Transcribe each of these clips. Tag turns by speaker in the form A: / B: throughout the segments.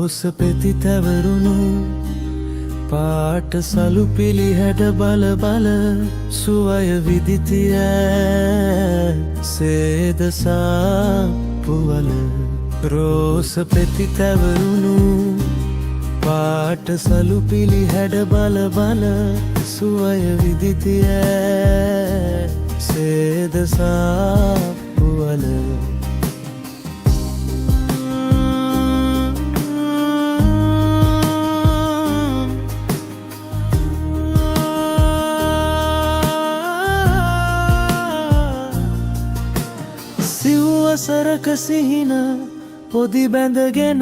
A: රෝස පෙති තැවරුණු පාට සලු පිළි හැඩ බල බල සුවය විදිතිය සේදසා පුවල රෝස පෙති තැවරුණු පාට සලු පිළි හැඩ බල බල සුවය විදිතිය සේදසා පුවල සරක සිහින පොදි බැඳගෙන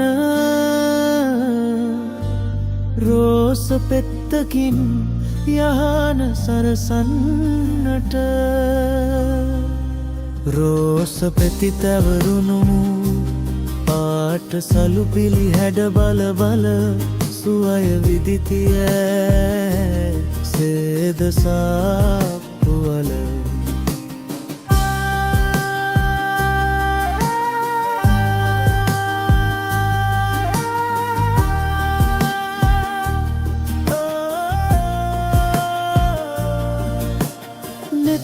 A: රෝස පෙත්තකින් යහන සරසන්නට රෝස පෙති තැවරුණු පාට සලු පිළි හැඩ බල බල සුවය විදිතිය සේදසා පුවල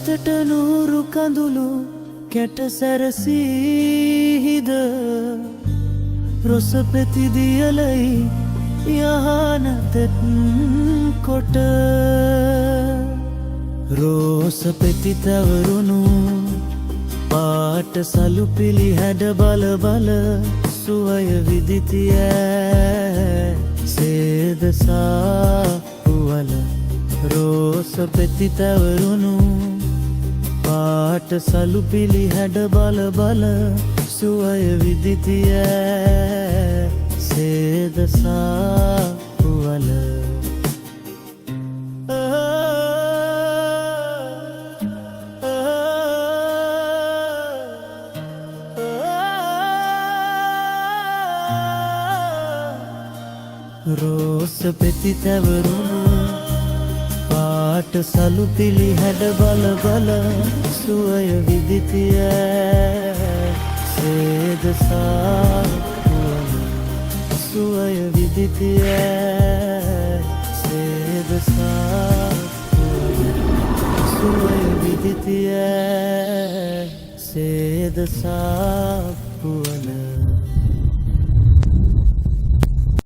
A: නෙතට නూరు කඳුළු කැට සැරසීහිද රොස පෙති දියලයි යහන තෙත් කොට රෝස පෙති තැවරුණු පාට සලු පිළි හැඩ බල බල සුවය විදිතිය සේදසා පුවල රෝස පෙති තැවරුණු පාට සලු පිළි හැඩ බල බල සුවය විදිතිය සේදසා පුවල රෝස පෙති තැවරුණු පාට සලු පිළි හැඩ බල බල සුවය විදිතිය සේදසා පුවල සුවය විදිතිය සේදසා පුවල සුවය විදිතිය සේදසා පුවල